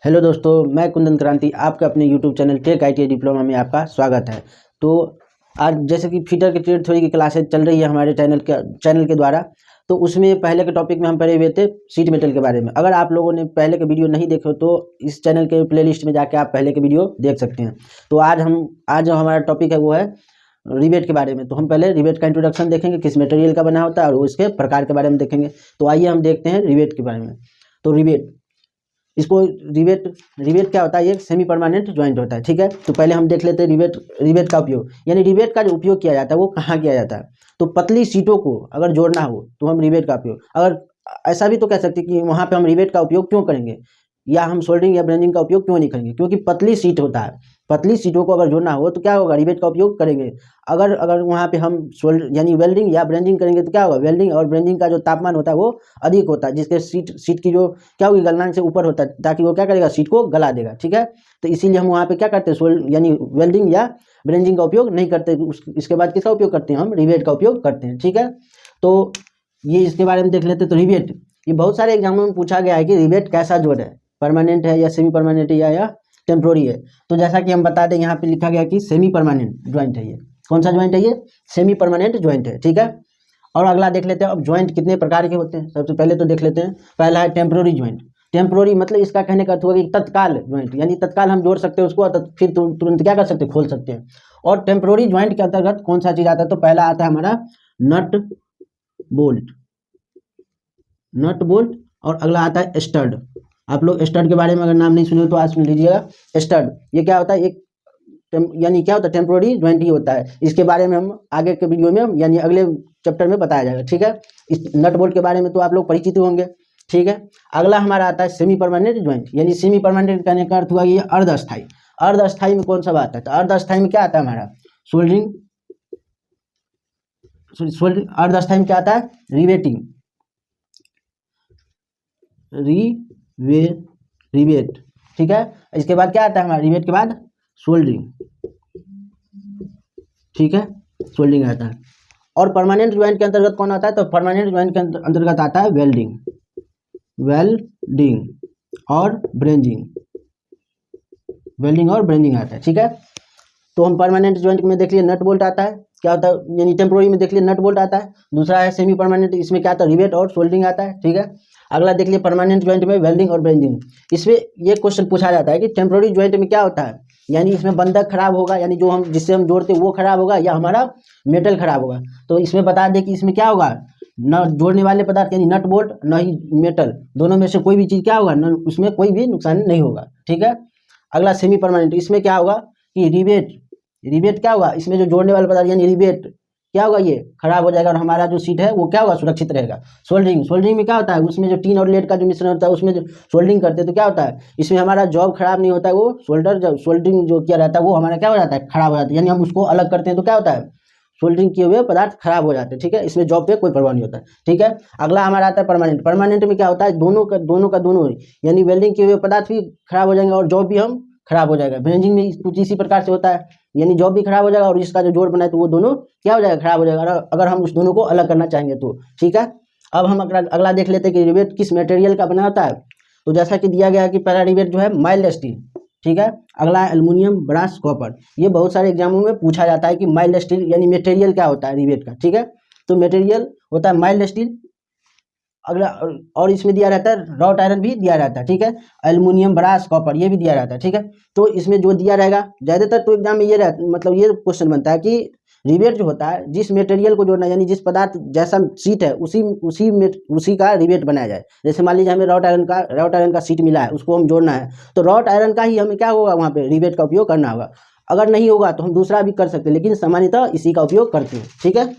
Hello दोस्तों, मैं कुंदन क्रांति आपके अपने YouTube channel tech ITI diploma में आपका स्वागत है। तो आज जैसे कि फीटर के ट्रेड थ्योरी की क्लासेज चल रही है हमारे चैनल के द्वारा, तो उसमें पहले के टॉपिक में हम पढ़े हुए थे शीट मेटल के बारे में। अगर आप लोगों ने पहले के वीडियो नहीं देखे हो तो इस चैनल के प्लेलिस्ट में जाके आप पहले के वीडियो देख सकते हैं। तो आज जो हमारा टॉपिक है वो है रिवेट के बारे में। तो हम पहले रिवेट का इंट्रोडक्शन देखेंगे, किस मटेरियल का बना होता है और उसके प्रकार के बारे में देखेंगे। तो आइए हम देखते हैं रिवेट के बारे में। तो रिवेट क्या होता है? ये सेमी परमानेंट ज्वाइंट होता है, ठीक है। तो पहले हम देख लेते हैं रिवेट का उपयोग, यानी रिवेट का जो उपयोग किया जाता है वो कहाँ किया जाता है। तो पतली सीटों को अगर जोड़ना हो तो हम रिवेट का उपयोग, अगर ऐसा भी तो कह सकते हैं कि वहाँ पे हम रिवेट का उपयोग क्यों करेंगे, या हम सोल्डरिंग या ब्रेंजिंग का उपयोग क्यों नहीं करेंगे, क्योंकि पतली सीट होता है। पतली सीटों को अगर जोड़ना हो तो क्या होगा, रिवेट का उपयोग करेंगे। अगर वहाँ पे हम यानी वेल्डिंग या ब्रेंजिंग करेंगे तो क्या होगा, वेल्डिंग और ब्रेंजिंग का जो तापमान होता है वो अधिक होता है, जिसके सीट की जो क्या होगी, गलनांक से ऊपर होता है, ताकि वो क्या करेगा, सीट को गला देगा, ठीक है। तो इसीलिए हम वहाँ पे क्या करते हैं, यानी वेल्डिंग या ब्रेंजिंग का उपयोग नहीं करते। इसके बाद किसका उपयोग करते हैं, हम रिवेट का उपयोग करते हैं, ठीक है। तो ये इसके बारे में देख लेते हैं। तो रिवेट, ये बहुत सारे एग्जामों में पूछा गया है कि रिवेट कैसा जोड़ है, परमानेंट है या सेमी परमानेंट है या टेम्प्रोरी है। तो जैसा कि हम बता दें, यहाँ पे लिखा गया कि सेमी परमानेंट ज्वाइंट है। ये कौन सा ज्वाइंट है, ये सेमी परमानेंट ज्वाइंट है, ठीक है। और अगला देख लेते हैं, अब ज्वाइंट कितने प्रकार के होते हैं। सबसे पहले तो देख लेते हैं, पहला है टेम्प्रोरी ज्वाइंट। टेम्प्रोरी मतलब इसका कहने का अर्थ हुआ कि तत्काल ज्वाइंट, यानी तत्काल हम जोड़ सकते हैं उसको, फिर तुरंत क्या कर सकते हैं, खोल सकते हैं। और टेम्प्रोरी ज्वाइंट के अंतर्गत कौन सा चीज आता है, तो पहला आता है हमारा नट बोल्ट, और अगला आता है स्टड। आप लोग स्टड के बारे में अगर नाम नहीं सुने तो आज सुन लीजिएगा। स्टड ये क्या होता है, एक यानी क्या होता है, टेम्प्रोरी ज्वाइंट ही होता है। इसके बारे में हम आगे के वीडियो में यानी अगले चैप्टर में बताया जाएगा, ठीक है। इस नट बोल्ट के बारे में तो आप लोग परिचित होंगे, ठीक है। अगला हमारा आता है सेमी परमानेंट ज्वाइंट, यानी सेमी परमानेंट कहने का अर्थ हुआ ये अर्धस्थायी। अर्धस्थायी में कौन सा आता है, तो अर्धस्थायी में क्या आता है हमारा, सोल्डरिंग। अर्धस्थायी में क्या आता है, रिवेटिंग, रिवेट, ठीक है। इसके बाद क्या आता है हमारा, रिवेट के बाद सोल्डरिंग, ठीक है, सोल्डरिंग आता है। और परमानेंट ज्वाइंट के अंतर्गत कौन आता है, तो परमानेंट ज्वाइंट के अंतर्गत आता है वेल्डिंग और ब्रेंजिंग आता है, ठीक है। तो हम परमानेंट ज्वाइंट में देख लिए नट बोल्ट आता है, क्या होता है, यानी टेम्प्रोरी में देख लिए नट बोल्ट आता है। दूसरा है सेमी परमानेंट, इसमें क्या आता है, रिवेट और सोल्डरिंग आता है, ठीक है। अगला देख लिए परमानेंट ज्वाइंट में वेल्डिंग और ब्रेंजिंग। इसमें ये क्वेश्चन पूछा जाता है कि टेम्प्रोरी ज्वाइंट में क्या होता है, यानी इसमें बंधक खराब होगा, यानी जो हम जिससे हम जोड़ते हैं वो खराब होगा, या हमारा मेटल खराब होगा। तो इसमें बता दें कि इसमें क्या होगा, न जोड़ने वाले पदार्थ यानी नट बोल्ट न ही मेटल, दोनों में से कोई भी चीज़ क्या होगा, न उसमें कोई भी नुकसान नहीं होगा, ठीक है। अगला सेमी परमानेंट, इसमें क्या होगा कि रिवेट क्या होगा, इसमें जो जोड़ने वाला पदार्थ यानी रिवेट क्या होगा, ये खराब हो जाएगा और हमारा जो सीट है वो क्या होगा, सुरक्षित रहेगा। सोल्डरिंग में क्या होता है, उसमें जो टीन और लेड का जो मिश्रण होता है उसमें जो सोल्डरिंग करते हैं तो क्या होता है, इसमें हमारा जॉब खराब नहीं होता है, वो सोल्डरिंग जो किया रहता है वो हमारा क्या हो जाता है, खराब हो जाता है। यानी हम उसको अलग करते हैं तो क्या होता है, सोल्डरिंग किए हुए पदार्थ खराब हो जाते हैं, ठीक है। इसमें जॉब पे कोई प्रभाव नहीं होता है, ठीक है। अगला हमारा आता है परमानेंट में क्या होता है, दोनों का दोनों यानी वेल्डिंग किए हुए पदार्थ भी खराब हो जाएंगे और जॉब भी हम खराब हो जाएगा। ब्रेंजिंग में कुछ इसी प्रकार से होता है, यानी जॉब भी खराब हो जाएगा और इसका जो जोड़ बनाए तो वो दोनों क्या हो जाएगा, खराब हो जाएगा, अगर हम उस दोनों को अलग करना चाहेंगे तो, ठीक है। अब हम अगला देख लेते हैं कि रिवेट किस मटेरियल का बना होता है। तो जैसा कि दिया गया है कि पहला रिवेट जो है माइल्ड स्टील, ठीक है। अगला है एल्युमिनियम, ब्रास, कॉपर। ये बहुत सारे एग्जामों में पूछा जाता है कि माइल्ड स्टील यानी मटेरियल क्या होता है रिवेट का, ठीक है। तो मटेरियल होता है माइल्ड स्टील। अगला और इसमें दिया रहता है रॉट आयरन भी दिया रहता है, ठीक है। एल्युमिनियम, ब्रास, कॉपर ये भी दिया रहता है, ठीक है। तो इसमें जो दिया रहेगा ज़्यादातर तो एग्जाम में ये मतलब ये क्वेश्चन बनता है कि रिवेट जो होता है जिस मटेरियल को जोड़ना, यानी जिस पदार्थ जैसा सीट है उसी का रिवेट बनाया जाए। जैसे मान लीजिए हमें रॉट आयरन का सीट मिला है, उसको हम जोड़ना है तो रॉट आयरन का ही हमें क्या होगा, वहाँ पे रिवेट का उपयोग करना होगा। अगर नहीं होगा तो हम दूसरा भी कर सकते हैं, लेकिन सामान्यतः इसी का उपयोग करते हैं, ठीक है।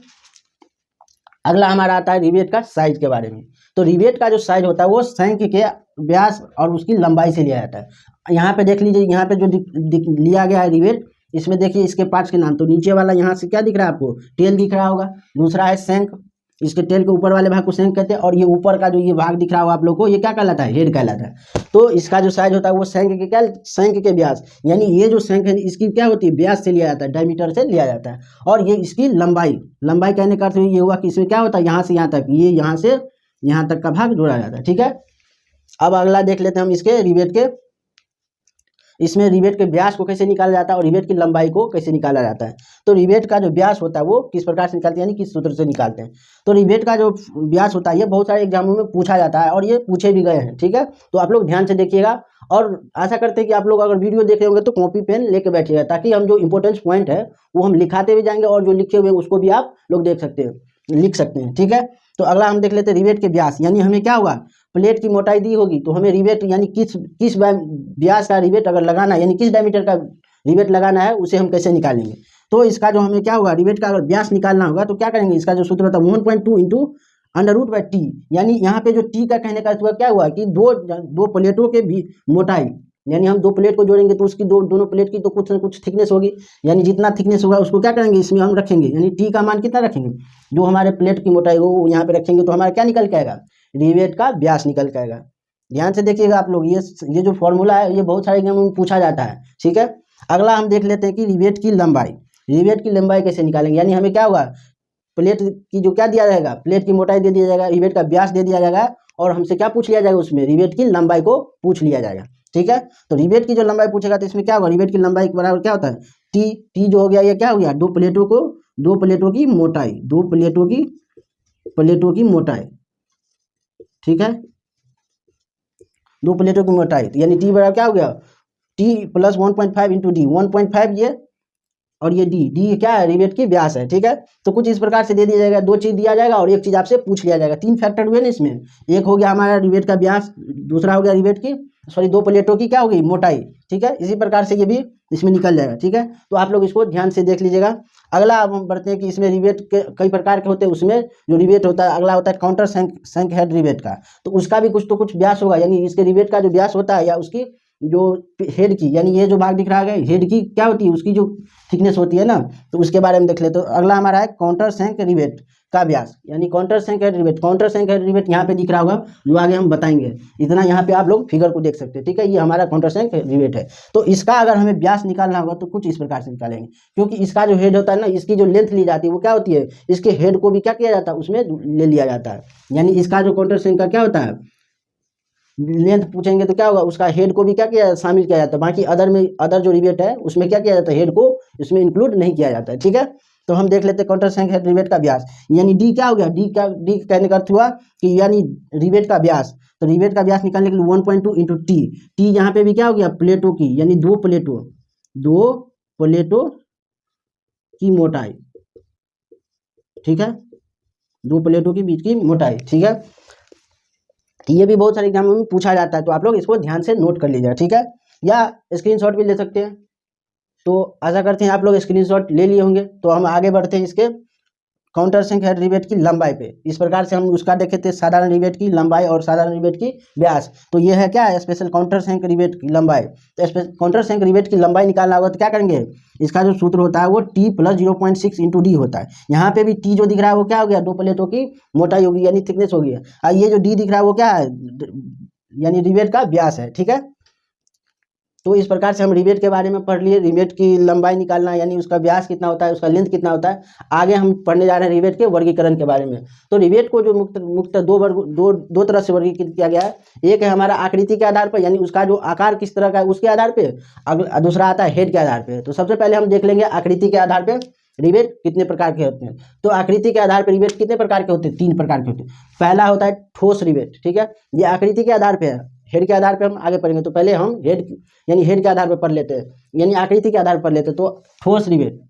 अगला हमारा आता है रिवेट का साइज के बारे में। तो रिवेट का जो साइज होता है वो शंख के व्यास और उसकी लंबाई से लिया जाता है। यहाँ पे देख लीजिए, यहाँ पे जो लिया गया है रिवेट, इसमें देखिए इसके पार्ट्स के नाम। तो नीचे वाला यहाँ से क्या दिख रहा है आपको, टेल दिख रहा होगा। दूसरा है शंख, इसके टेल के ऊपर वाले भाग को शंख कहते हैं। और ये ऊपर का जो ये भाग दिख रहा होगा आप लोग को, ये क्या कहलाता है, हेड कहलाता है। तो इसका जो साइज होता है वो शंख के व्यास, यानी ये जो शंख है इसकी क्या होती है, व्यास से लिया जाता है, डायमीटर से लिया जाता है। और ये इसकी लंबाई कहने का अर्थ ये हुआ कि इसमें क्या होता है, यहाँ से यहाँ तक, ये यहाँ से यहाँ तक का भाग जोड़ा जाता है, ठीक है। अब अगला देख लेते हैं हम इसके रिवेट के इसमें रिवेट के व्यास को कैसे निकाला जाता है और रिवेट की लंबाई को कैसे निकाला जाता है। तो रिवेट का जो व्यास होता है वो किस प्रकार से निकालते हैं, यानी किस सूत्र से निकालते हैं। तो रिवेट का जो व्यास होता है ये बहुत सारे एग्जामों में पूछा जाता है और ये पूछे भी गए हैं, ठीक है। तो आप लोग ध्यान से देखिएगा और आशा करते हैं कि आप लोग अगर वीडियो देख रहे होंगे तो कॉपी पेन लेके बैठिएगा, ताकि हम जो इंपॉर्टेंट पॉइंट है वो हम लिखाते भी जाएंगे और जो लिखे हुए हैं उसको भी आप लोग देख सकते हैं, लिख सकते हैं, ठीक है। तो अगला हम देख लेते हैं रिवेट के व्यास, यानी हमें क्या होगा, प्लेट की मोटाई दी होगी तो हमें रिवेट यानी किस व्यास का रिवेट अगर लगाना है, यानी किस डायमीटर का रिवेट लगाना है उसे हम कैसे निकालेंगे। तो इसका जो हमें क्या होगा, रिवेट का अगर व्यास निकालना होगा तो क्या करेंगे, इसका जो सूत्र होता है 1.2 इंटू √/t, यानी यहाँ पे जो टी का कहने का अर्थ क्या हुआ कि दो प्लेटों के भी मोटाई, यानी हम दो प्लेट को जोड़ेंगे तो उसकी दोनों प्लेट की तो कुछ ना कुछ थिकनेस होगी, यानी जितना थिकनेस होगा उसको क्या करेंगे इसमें हम रखेंगे, यानी टी का मान कितना रखेंगे, जो हमारे प्लेट की मोटाई हो वो यहाँ पे रखेंगे तो हमारा क्या निकल के आएगा, रिवेट का व्यास निकल के आएगा। ध्यान से देखिएगा आप लोग, ये जो फॉर्मूला है ये बहुत सारे एग्जाम में पूछा जाता है, ठीक है। अगला हम देख लेते हैं कि रिवेट की लंबाई, रिवेट की लंबाई कैसे निकालेंगे, यानी हमें क्या होगा, प्लेट की जो क्या दिया जाएगा, प्लेट की मोटाई दे दिया जाएगा, रिवेट का व्यास दे दिया जाएगा और हमसे क्या पूछ लिया जाएगा, उसमें रिवेट की लंबाई को पूछ लिया जाएगा, ठीक है। तो रिवेट की जो लंबाई पूछेगा तो इसमें क्या होगा, रिवेट की लंबाई के बराबर क्या होता है, टी जो हो गया ये क्या हो गया, दो प्लेटों की मोटाई, दो प्लेटों की मोटाई, ठीक है, दो प्लेटों की मोटाई, यानी टी बराबर क्या हो गया, टी प्लस 1.5 इंटू डी, 1.5 ये और ये डी क्या है, रिवेट की व्यास है, ठीक है। तो कुछ इस प्रकार से दे दिया जाएगा, दो चीज दिया जाएगा और एक चीज आपसे पूछ लिया जाएगा, तीन फैक्टर हुए ना इसमें, एक हो गया हमारा रिवेट का व्यास, दूसरा हो गया रिवेट की दो प्लेटों की क्या होगी, मोटाई, ठीक है। इसी प्रकार से ये भी इसमें निकल जाएगा, ठीक है। तो आप लोग इसको ध्यान से देख लीजिएगा। अगला अब हम बढ़ते हैं कि इसमें रिवेट के कई प्रकार के होते हैं, उसमें जो रिवेट होता है अगला होता है काउंटर शंक हेड रिवेट का, तो उसका भी कुछ तो कुछ व्यास होगा, यानी इसके रिवेट का जो व्यास होता है या उसकी जो हेड की, यानी ये जो भाग दिख रहा है हेड की क्या होती है, उसकी जो थिकनेस होती है ना, तो उसके बारे में देख ले। तो अगला हमारा है काउंटर शंक रिवेट का व्यास, यानी counter शंक head rivet, counter शंक head rivet यहाँ पे दिख रहा होगा, जो आगे हम बताएंगे, इतना यहाँ पे आप लोग फिगर को देख सकते हैं, ठीक है। ये हमारा काउंटर शंक रिवेट है। तो इसका अगर हमें व्यास निकालना होगा तो कुछ इस प्रकार से निकालेंगे, क्योंकि इसका जो हेड होता है ना, इसकी जो लेंथ ली जाती है वो क्या होती है, इसके हेड को भी क्या किया जाता है उसमें ले लिया जाता है, यानी इसका जो काउंटर शंक का क्या होता है, लेंथ पूछेंगे तो क्या होगा, उसका हेड को भी क्या किया शामिल किया जाता है, बाकी अदर जो रिवेट है उसमें क्या किया जाता है, हेड को इसमें इंक्लूड नहीं किया जाता है, ठीक है। तो हम देख लेते हैं काउंटर शंक हेड रिवेट का व्यास, यानी डी क्या हो गया, डी कहने का अर्थ हुआ कि यानी रिवेट का व्यास, तो रिवेट का व्यास निकालने के लिए 1.2 इंटू टी यहाँ पे भी क्या हो गया, प्लेटों की, यानी दो प्लेटों की मोटाई, ठीक है, दो प्लेटों के बीच की मोटाई, ठीक है। ये भी बहुत सारे एग्जामों में पूछा जाता है, तो आप लोग इसको ध्यान से नोट कर लीजिएगा, ठीक है, या स्क्रीनशॉट भी ले सकते हैं। तो आशा करते हैं आप लोग स्क्रीनशॉट ले लिए होंगे। तो हम आगे बढ़ते हैं इसके काउंटर शंक हेड रिवेट की लंबाई पे। इस प्रकार से हम उसका देखे थे, साधारण रिवेट की लंबाई और साधारण रिवेट की व्यास। तो ये है क्या है, स्पेशल काउंटर शंक रिवेट की लंबाई। तो काउंटर शंक रिवेट की लंबाई निकालना होगा तो क्या करेंगे, इसका जो सूत्र होता है वो टी प्लस 0.6 इंटू डी होता है। यहाँ पे भी टी जो दिख रहा है वो क्या हो गया, दो प्लेटों की मोटाई होगी, यानी थिकनेस होगी। और ये जो डी दिख रहा है वो क्या है, यानी रिवेट का व्यास है, ठीक है। तो इस प्रकार से हम रिवेट के बारे में पढ़ लिए, रिवेट की लंबाई निकालना, यानी उसका व्यास कितना होता है, उसका लेंथ कितना होता है। आगे हम पढ़ने जा रहे हैं रिवेट के वर्गीकरण के बारे में। तो रिवेट को जो मुख्यतः दो तरह से वर्गीकृत किया गया है। एक है हमारा आकृति के आधार पर, यानी उसका जो आकार किस तरह का है उसके आधार पर। दूसरा आता है हेड के आधार पर। तो सबसे पहले हम देख लेंगे आकृति के आधार पर रिवेट कितने प्रकार के होते हैं। तो आकृति के आधार पर रिवेट कितने प्रकार के होते हैं, 3 प्रकार के होते हैं। पहला होता है ठोस रिवेट, ठीक है, ये आकृति के आधार पर है, हेड के आधार पे हम आगे पढ़ेंगे। तो पहले हम हेड के आधार पर पढ़ लेते हैं, यानी आकृति के आधार पर पढ़ लेते हैं। तो ठोस रिवेट,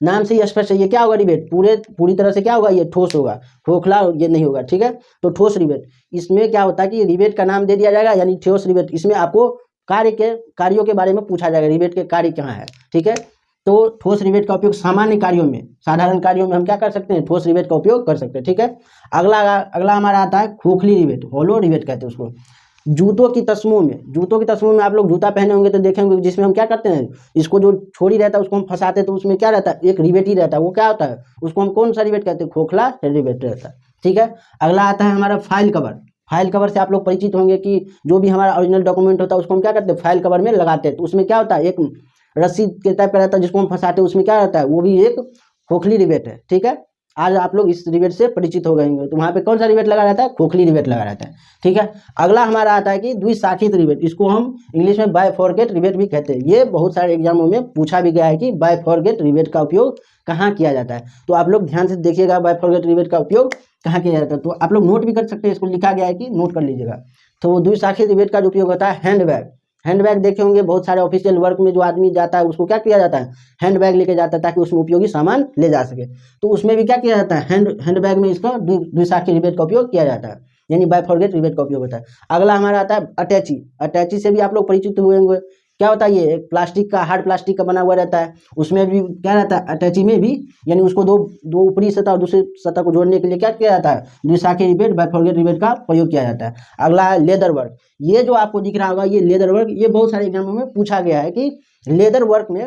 नाम से ही स्पष्ट है, ये क्या होगा, रिवेट पूरी तरह से क्या होगा, ये ठोस होगा, खोखला ये नहीं होगा, ठीक है। तो ठोस रिवेट, इसमें क्या होता है कि रिवेट का नाम दे दिया जाएगा, यानी ठोस रिवेट। इसमें आपको कार्यों के बारे में पूछा जाएगा, रिवेट के कार्य कहाँ है, ठीक है। तो ठोस रिवेट का उपयोग सामान्य कार्यों में, साधारण कार्यों में हम क्या कर सकते हैं, ठोस रिवेट का उपयोग कर सकते हैं, ठीक है। अगला हमारा आता है खोखली रिवेट, होलो रिवेट कहते हैं उसको। जूतों की तस्मों में आप लोग जूता पहने होंगे तो देखे होंगे, जिसमें हम क्या करते हैं, इसको जो छोड़ी रहता है उसको हम फंसाते हैं, तो उसमें क्या रहता है, एक रिवेट ही रहता है, वो क्या होता है, उसको हम कौन सा रिवेट कहते हैं, खोखला रिवेट रहता है, ठीक है। अगला आता है हमारा फाइल कवर से आप लोग परिचित होंगे कि जो भी हमारा ओरिजिनल डॉक्यूमेंट होता है उसको हम क्या करते हैं, फाइल कवर में लगाते हैं। तो उसमें क्या होता है, एक रस्सी के टाइप का रहता है जिसको हम फंसाते हैं, उसमें क्या रहता है, वो भी एक खोखली रिवेट है, ठीक है। आज आप लोग इस रिवेट से परिचित हो गए होंगे। तो वहाँ पे कौन सा रिवेट लगा रहता है? खोखली रिवेट लगा रहता है, ठीक है। अगला हमारा आता है कि द्विशाखित रिवेट, इसको हम इंग्लिश में बायफॉर्केट रिवेट भी कहते हैं। ये बहुत सारे एग्जामों में पूछा भी गया है कि बायफॉर्केट रिवेट का उपयोग कहाँ किया जाता है। तो आप लोग ध्यान से देखिएगा बायफॉर्केट रिवेट का उपयोग कहाँ किया जाता है। तो आप लोग नोट भी कर सकते हैं, इसको लिखा गया है कि नोट कर लीजिएगा। तो द्विशाखित रिवेट का जो उपयोग होता है हैंडबैग, हैंडबैग देखे होंगे बहुत सारे ऑफिशियल वर्क में जो आदमी जाता है उसको क्या किया जाता है? हैंडबैग लेके जाता है ताकि उसमें उपयोगी सामान ले जा सके। तो उसमें भी क्या किया जाता है? हैंडबैग में इसका द्विशाखी रिवेट का उपयोग किया जाता है, यानी बायफॉर्केट रिवेट का उपयोग होता है। अगला हमारा आता है अटैची। अटैची से भी आप लोग परिचित हुए होंगे। क्या होता है? ये एक प्लास्टिक का, हार्ड प्लास्टिक का बना हुआ रहता है। उसमें भी क्या रहता है? अटैची में भी, यानी उसको दो ऊपरी सतह और दूसरी सतह को जोड़ने के लिए क्या किया जाता है? द्विशाखी रिवेट, बायफॉर्केट रिवेट का प्रयोग किया जाता है। अगला है लेदर वर्क। ये जो आपको दिख रहा होगा ये लेदर वर्क, ये बहुत सारे एग्जामों में पूछा गया है कि लेदर वर्क में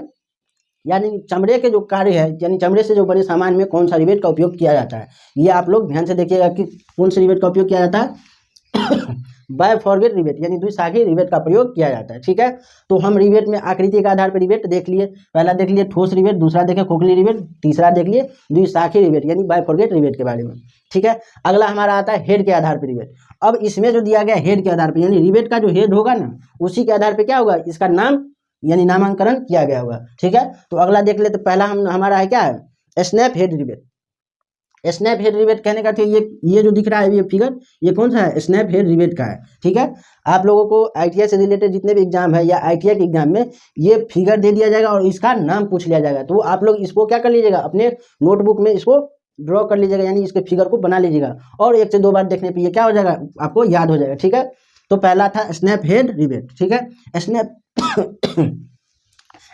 यानी चमड़े के जो कार्य है, यानी चमड़े से जो बने सामान में कौन सा रिवेट का उपयोग किया जाता है। ये आप लोग ध्यान से देखिएगा कि कौन से रिवेट का उपयोग किया जाता है। बायफॉर्केट रिवेट यानी द्विशाखी रिवेट का प्रयोग किया जाता है, ठीक है। तो हम रिवेट में आकृति के आधार पर रिवेट देख लिए। पहला देख लिए ठोस रिवेट, दूसरा देखे खोखली रिवेट, तीसरा देख लिए द्विशाखी रिवेट यानी बायफॉर्केट रिवेट के बारे में, ठीक है। अगला हमारा आता है हेड के आधार पर रिवेट। अब इसमें जो दिया गया हेड के आधार पर, यानी रिवेट का जो हेड होगा ना, उसी के आधार पर क्या होगा? इसका नाम यानी नामांकन किया गया होगा, ठीक है। तो अगला देख ले, तो पहला हमारा है क्या है? Snap head rivet. Snap head rivet कहने का ये जो दिख रहा है ये फिगर, ये कौन सा है? स्नैप हेड रिवेट का है, ठीक है। आप लोगों को आईटीआई से रिलेटेड जितने भी एग्जाम है या आईटीआई के एग्जाम में ये फिगर दे दिया जाएगा और इसका नाम पूछ लिया जाएगा। तो आप लोग इसको क्या कर लीजिएगा? अपने नोटबुक में इसको ड्रॉ कर लीजिएगा, यानी इसके फिगर को बना लीजिएगा और 1 से 2 बार देखने पर ये क्या हो जाएगा? आपको याद हो जाएगा, ठीक है। तो पहला था स्नैप हेड रिवेट, ठीक है। स्नैप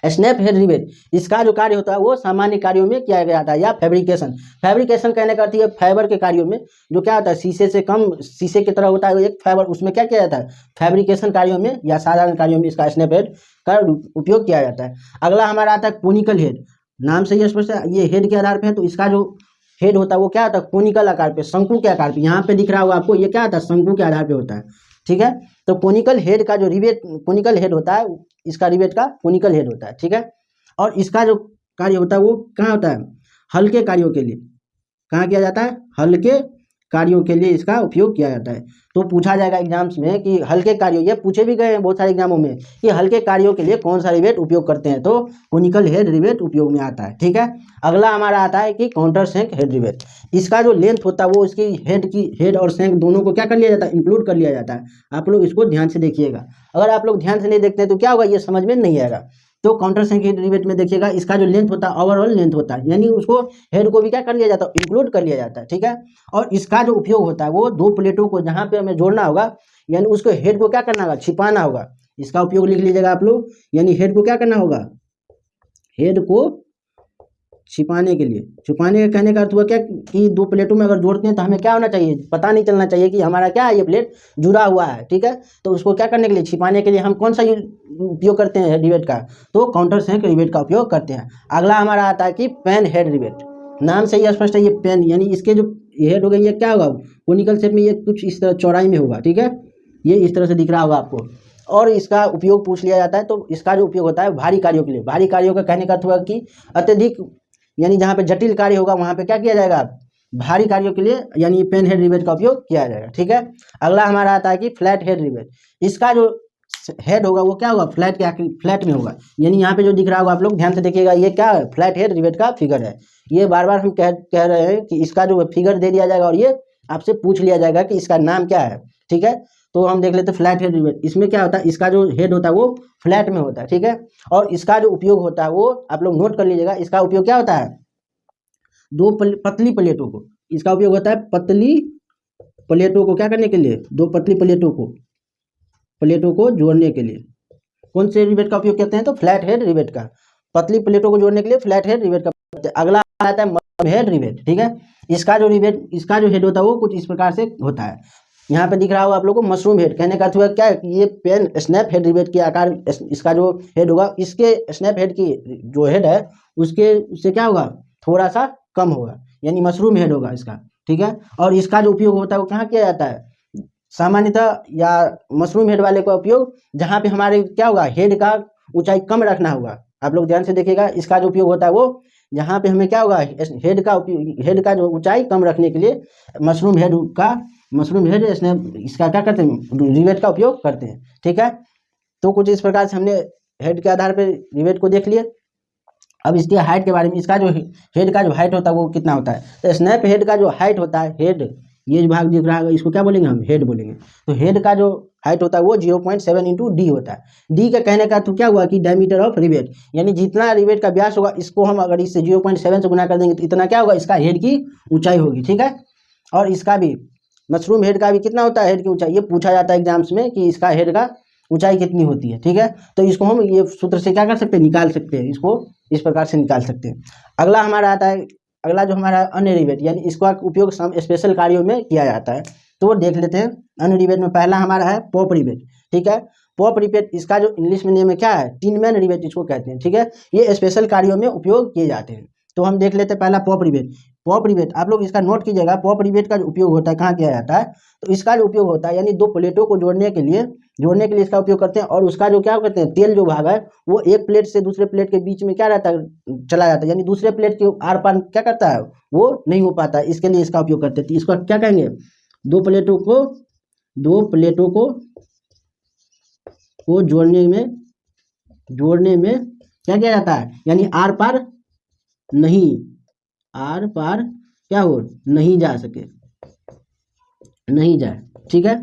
स्नैप हेड रिवेट, इसका जो कार्य होता है वो सामान्य कार्यों में किया जाता है, या फैब्रिकेशन। फैब्रिकेशन कहने का अर्थ है फाइबर के कार्यों में जो क्या होता है? शीशे से कम, शीशे की तरह होता है एक फाइबर, उसमें क्या किया जाता है? फैब्रिकेशन कार्यों में या साधारण कार्यों में इसका स्नैप हेड का उपयोग किया जाता है। अगला हमारा आता है कोनिकल हेड। नाम से ही स्पष्ट है, ये हेड के आधार पर है, तो इसका जो हेड होता है वो क्या होता है? कोनिकल आकार पे, शंकु के आकार पे। यहाँ पे दिख रहा होगा आपको, ये क्या होता है? शंकु के आधार पे होता है, ठीक है। तो कोनिकल हेड का जो रिवेट, कोनिकल हेड होता है, इसका रिवेट का कोनिकल हेड होता है, ठीक है। और इसका जो कार्य होता है वो कहाँ होता है? हल्के कार्यों के लिए। कहाँ किया जाता है? हल्के कार्यों के लिए इसका उपयोग किया जाता है। तो पूछा जाएगा एग्जाम्स में कि हल्के कार्यों, ये पूछे भी गए हैं बहुत सारे एग्जामों में कि हल्के कार्यों के लिए कौन सा रिवेट उपयोग करते हैं, तो कोनिकल हेड रिवेट उपयोग में आता है, ठीक है। अगला हमारा आता है कि काउंटर सैंक हेड रिवेट। इसका जो लेंथ होता है वो इसकी हेड और सैंक दोनों को क्या कर लिया जाता है? इंक्लूड कर लिया जाता है। आप लोग इसको ध्यान से देखिएगा, अगर आप लोग ध्यान से नहीं देखते हैं तो क्या होगा? ये समझ में नहीं आएगा। तो काउंटर सैंक हेड रिवेट में देखिएगा, इसका जो लेंथ होता है ओवरऑल लेंथ होता है, यानी उसको हेड को भी क्या कर लिया जाता है? इंक्लूड कर लिया जाता है, ठीक है। और इसका जो उपयोग होता है वो 2 प्लेटों को जहाँ पे हमें जोड़ना होगा, यानी उसको हेड को क्या करना होगा? छिपाना होगा। इसका उपयोग लिख लीजिएगा आप लोग, यानी हेड को क्या करना होगा? हेड को छिपाने के लिए। छुपाने का कहने का अर्थ हुआ क्या कि 2 प्लेटों में अगर जोड़ते हैं तो हमें क्या होना चाहिए? पता नहीं चलना चाहिए कि हमारा क्या है, ये प्लेट जुड़ा हुआ है, ठीक है। तो उसको क्या करने के लिए? छिपाने के लिए हम कौन सा उपयोग करते हैं रिवेट का? तो काउंटर सैंक रिवेट का उपयोग करते हैं। अगला हमारा आता है कि पेन हेड रिवेट। नाम से ही स्पष्ट है, ये पेन यानी इसके जो हेड हो गई, ये क्या होगा? कोनिकल शेप में, ये कुछ इस तरह चौड़ाई में होगा, ठीक है। ये इस तरह से दिख रहा होगा आपको। और इसका उपयोग पूछ लिया जाता है, तो इसका जो उपयोग होता है भारी कार्यों के लिए। भारी कार्यों का कहने का अर्थ हुआ कि अत्यधिक, यानी जहाँ पे जटिल कार्य होगा वहाँ पे क्या किया जाएगा? भारी कार्यों के लिए यानी पेन हेड रिवेट का उपयोग किया जाएगा, ठीक है। अगला हमारा आता है कि फ्लैट हेड रिवेट। इसका जो हेड होगा वो क्या होगा? फ्लैट के आखिर फ्लैट में होगा, यानी यहाँ पे जो दिख रहा होगा आप लोग ध्यान से देखिएगा, ये क्या है? फ्लैट हेड रिवेट का फिगर है। ये बार बार हम कह रहे हैं कि इसका जो फिगर दे दिया जाएगा और ये आपसे पूछ लिया जाएगा कि इसका नाम क्या है, ठीक है। तो हम देख लेते हैं फ्लैट हेड रिवेट। इसमें क्या होता है? इसका जो हेड होता है वो फ्लैट में होता है, ठीक है। और इसका जो उपयोग होता है वो आप लोग नोट कर लीजिएगा। इसका उपयोग क्या होता है? 2 पतली प्लेटों को, इसका उपयोग होता है पतली प्लेटों को क्या करने के लिए? 2 पतली प्लेटों को जोड़ने के लिए। कौन से रिवेट का उपयोग करते हैं? तो फ्लैट हेड रिवेट का। पतली प्लेटों को जोड़ने के लिए फ्लैट हेड रिवेट का। अगला आता है मसरूम हेड रिवेट, ठीक है। इसका जो हेड होता है वो कुछ इस प्रकार से होता है। यहाँ पे दिख रहा होगा आप लोगों को मशरूम हेड। कहने का अर्थ हुआ क्या है कि ये पेन स्नैप हेड रिवेट के आकार, इसका जो हेड होगा, इसके स्नैप हेड की जो हेड है उससे क्या होगा? थोड़ा सा कम होगा, यानी मशरूम हेड होगा इसका, ठीक है। और इसका जो उपयोग होता है वो कहाँ किया जाता है? सामान्यतः या मशरूम हेड वाले का उपयोग जहाँ पे हमारे क्या होगा? हेड का ऊंचाई कम रखना होगा। आप लोग ध्यान से देखिएगा, इसका जो उपयोग होता है वो यहाँ पे हमें क्या होगा, हेड का उपयोग, हेड का जो ऊंचाई कम रखने के लिए मशरूम हेड इसका क्या करते हैं, रिवेट का उपयोग करते हैं। ठीक है, तो कुछ इस प्रकार से हमने हेड के आधार पर रिवेट को देख लिए। अब इसकी हाइट के बारे में, इसका जो हेड का जो हाइट होता है वो कितना होता है, तो स्नैप हेड का जो हाइट होता है, हेड ये जो भाग दिख रहा है इसको क्या बोलेंगे हम, हेड बोलेंगे। तो हेड का जो हाइट होता है वो 0.7 इंटू डी होता है। डी का कहने का तो क्या हुआ कि डायमीटर ऑफ रिवेट, यानी जितना रिवेट का व्यास होगा इसको हम अगर इससे 0.7 से गुना कर देंगे तो इतना क्या होगा, इसका हेड की ऊंचाई होगी। ठीक है, और इसका भी मशरूम हेड का भी कितना होता है हेड की ऊंचाई, ये पूछा जाता है एग्जाम्स में कि इसका हेड का ऊंचाई कितनी होती है। ठीक है, तो इसको हम ये सूत्र से क्या कर सकते हैं, निकाल सकते हैं, इसको इस प्रकार से निकाल सकते हैं। अगला हमारा आता है, अगला जो हमारा अन्य रिवेट, यानी इसका उपयोग स्पेशल कार्यों में किया जाता है, तो वो देख लेते हैं। अन्य रिवेट में पहला हमारा है पॉप रिवेट। ठीक है, पॉप रिवेट, इसका जो इंग्लिश में नेम है क्या है, टिन मैन रिवेट इसको कहते हैं। ठीक है, ये स्पेशल कार्यों में उपयोग किए जाते हैं। तो हम देख लेते हैं पहला पॉप रिवेट। पॉप रिवेट आप लोग इसका नोट कीजिएगा, पॉप रिवेट का जो उपयोग होता है कहाँ किया जाता है, तो इसका जो उपयोग होता है यानी दो प्लेटों को जोड़ने के लिए इसका उपयोग करते हैं। और उसका जो क्या करते हैं, तेल जो भाग है वो एक प्लेट से दूसरे प्लेट के बीच में क्या रहता है, चला जाता है, यानी दूसरे प्लेट के आर पार क्या करता है, वो नहीं हो पाता है, इसके लिए इसका उपयोग करते हैं। तो इसको क्या कहेंगे, दो प्लेटों को जोड़ने में क्या किया जाता है, यानी आर पार क्या हो, नहीं जाए। ठीक है,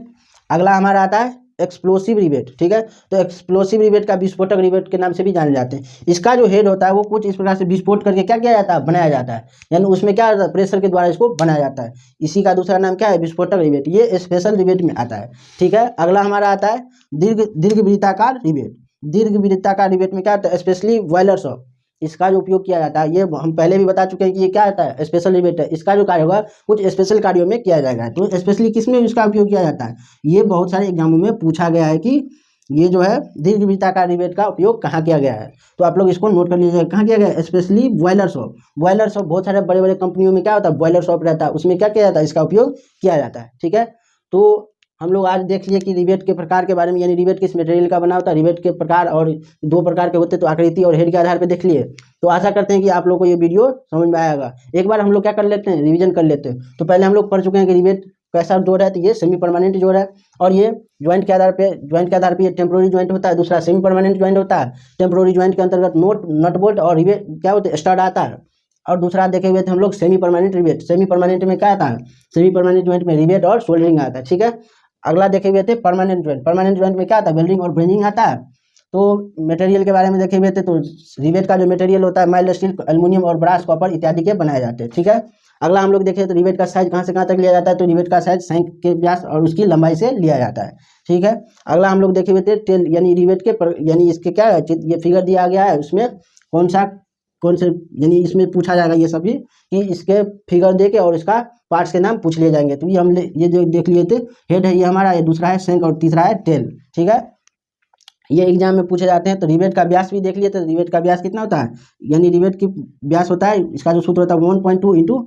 अगला हमारा आता है एक्सप्लोसिव रिवेट। ठीक है, तो एक्सप्लोसिव रिवेट का विस्फोटक रिवेट के नाम से भी जाने जाते हैं। इसका जो हेड होता है वो कुछ इस प्रकार से विस्फोट करके क्या किया जाता है, बनाया जाता है, यानी उसमें क्या होता है, प्रेशर के द्वारा इसको बनाया जाता है। इसी का दूसरा नाम क्या है, विस्फोटक रिवेट, ये स्पेशल रिवेट में आता है। ठीक है, अगला हमारा आता है दीर्घवृत्ताकार रिवेट। दीर्घवृत्ताकार रिवेट में क्या होता है, स्पेशली बॉयलर शॉप, इसका जो उपयोग किया जाता है, ये हम पहले भी बता चुके हैं कि ये क्या आता है, स्पेशल रिवेट है। इसका जो कार्य होगा कुछ स्पेशल कार्यों में किया जाएगा। तो स्पेशली किस में इसका उपयोग किया जाता है, ये बहुत सारे एग्जामों में पूछा गया है कि ये जो है दीर्घवृत्ताकार रिवेट का उपयोग कहाँ किया गया है। तो आप लोग इसको नोट कर लीजिएगा, कहाँ किया गया है, specially boiler shop. Boiler shop बहुत सारे बड़े बड़े कंपनियों में क्या होता है, बॉयलर शॉप रहता है, उसमें क्या किया जाता है, इसका उपयोग किया जाता है। ठीक है, तो हम लोग आज देख लिए कि रिवेट के प्रकार के बारे में, यानी रिवेट किस मटेरियल का बना होता है, रिवेट के प्रकार, और दो प्रकार के होते हैं, तो आकृति और हेड के आधार पर देख लिए। तो आशा करते हैं कि आप लोग को ये वीडियो समझ में आएगा। एक बार हम लोग क्या कर लेते हैं, रिवीजन कर लेते हैं। तो पहले हम लोग पढ़ चुके हैं कि रिवेट कैसा जोड़ है, तो ये सेमी परमानेंट जोड़ है, और ये ज्वाइंट के आधार पे ये टेम्प्रोरी ज्वाइंट होता है, दूसरा सेमी परमानेंट ज्वाइंट होता है। टेम्प्रोरी ज्वाइंट के अंतर्गत नट बोल्ट और रिवेट क्या होते हैं, स्टड आता है। और दूसरा देखे हुए थे हम लोग semi permanent rivet. Semi permanent में क्या आता है, सेमी परमानेंट ज्वाइंट में रिवेट और सोल्डरिंग आता है। ठीक है, अगला देखे हुए थे परमानेंट ज्वाइंट। परमानेंट ज्वाइंट में क्या आता है, वेल्डिंग और ब्रेनिंग आता है। तो मटेरियल के बारे में देखे हुए थे, तो रिवेट का जो मटेरियल होता है माइल्ड स्टील, एल्युमिनियम और ब्रास, कॉपर इत्यादि के बनाए जाते हैं। ठीक है, अगला हम लोग देखें तो रिवेट का साइज कहाँ से कहाँ तक लिया जाता है, तो रिवेट का साइज शंख के व्यास और उसकी लंबाई से लिया जाता है। ठीक है, अगला हम लोग देखे हुए थे टेल, यानी रिवेट के यानी इसके क्या है, ये फिगर दिया गया है, उसमें कौन से यानी इसमें पूछा जाएगा ये सभी, कि इसके फिगर दे के और इसका पार्ट्स के नाम पूछ लिए जाएंगे। तो ये जो देख लिए थे, हेड है ये हमारा, ये दूसरा है शंख और तीसरा है टेल। ठीक है, ये एग्जाम में पूछे जाते हैं। तो रिवेट का व्यास भी देख लिए थे, रिवेट का व्यास कितना होता है, यानी रिवेट की व्यास होता है, इसका जो सूत्र होता है 1.2 इंटू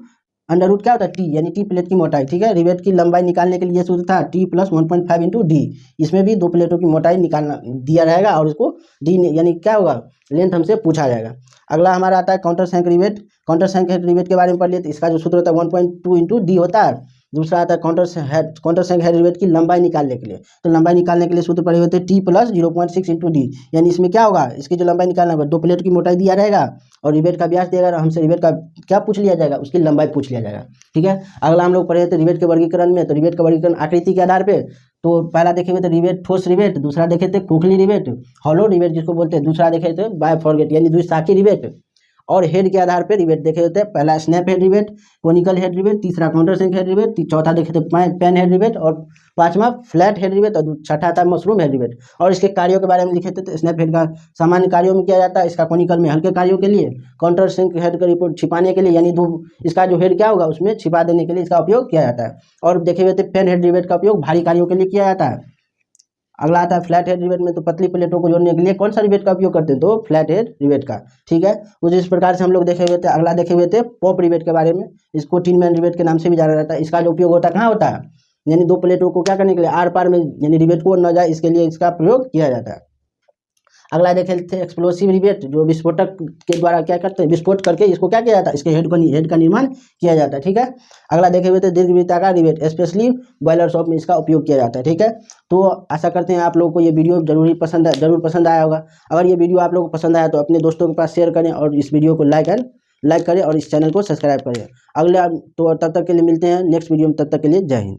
अंडर रूट क्या होता है टी, यानी टी प्लेट की मोटाई। ठीक है, रिवेट की लंबाई निकालने के लिए ये सूत्र था टी प्लस 1.5 इंटू डी। इसमें भी दो प्लेटों की मोटाई निकालना दिया रहेगा और उसको डी यानी क्या होगा, लेंथ हमसे पूछा जाएगा। अगला हमारा आता है काउंटर शंख रिवेट। काउंटर शंख रिवेट के बारे में पढ़ लिए, तो इसका जो सूत्र होता है 1.2 इंटू डी होता है। दूसरा आता है काउंटर शंख हेड रिवेट की लंबाई निकालने के लिए, तो लंबाई निकालने के लिए सूत्र पड़े होते हैं टी प्लस 0.6 इंटू डी, यानी इसमें क्या होगा, इसकी जो लंबाई निकालना होगा, दो प्लेट की मोटाई दिया रहेगा और रिवेट का व्यास देगा, हमसे रिवेट का क्या पूछ लिया जाएगा, उसकी लंबाई पूछ लिया जाएगा। ठीक है, अगला हम लोग पढ़े थे रिवेट के वर्गीकरण में। तो रिवेट का वर्गीकरण आकृति के आधार पे, तो पहला देखे हुए थे रिवेट ठोस रिवेट, दूसरा देखे थे खोखली रिवेट, हॉलो रिवेट जिसको बोलते हैं, दूसरा देखे थे बायफॉर्गेट यानी द्विशाखी रिवेट। और हेड के आधार पे रिवेट देखे होते हैं, पहला snap head rivet, conical head rivet, तीसरा काउंटर शंख हेड रिवेट, चौथा देखे थे पेन हेड रिवेट, और पांचवा फ्लैट हेड रिवेट, और छठा था मशरूम हेड रिवेट। और इसके कार्यों के बारे में लिखे थे, तो स्नैप हेड का सामान्य कार्यों में किया जाता है, इसका कोनिकल में हल्के कार्यों के लिए, काउंटर शंख हेड का रिपोर्ट छिपाने के लिए, यानी इसका जो हेड क्या होगा उसमें छिपा देने के लिए इसका उपयोग किया जाता है। और देखे हुए थे पेन हेड रिवेट का उपयोग भारी कार्यों के लिए किया जाता है। अगला आता है फ्लैट हेड रिवेट में, तो पतली प्लेटों को जोड़ने के लिए कौन सा रिवेट का उपयोग करते हैं, तो फ्लैट हेड रिवेट का। ठीक है, कुछ इस प्रकार से हम लोग देखे हुए थे। अगला देखे हुए थे पॉप रिवेट के बारे में, इसको टिन मैन रिवेट के नाम से भी जाना जाता है। इसका जो उपयोग होता है कहाँ होता है, यानी दो प्लेटों को क्या करने के लिए, आर पार में यानी रिवेट को न जाए इसके लिए इसका प्रयोग किया जाता है। अगला देखे थे एक्सप्लोसिव रिवेट, जो विस्फोटक के द्वारा क्या करते हैं, विस्फोट करके इसको क्या किया जाता है, इसके हेड का निर्माण किया जाता है। ठीक है। अगला देखे हुए थे दीर्घवृत्ताकार रिवेट, स्पेशली बॉयलर शॉप में इसका उपयोग किया जाता है। ठीक है। तो आशा करते हैं आप लोगों को ये वीडियो जरूर पसंद आया होगा। अगर ये वीडियो आप लोगों को पसंद आया तो अपने दोस्तों के पास शेयर करें और इस वीडियो को लाइक करें और इस चैनल को सब्सक्राइब करें। अगले तो तब तक के लिए मिलते हैं नेक्स्ट वीडियो में, तब तक के लिए जय हिंद।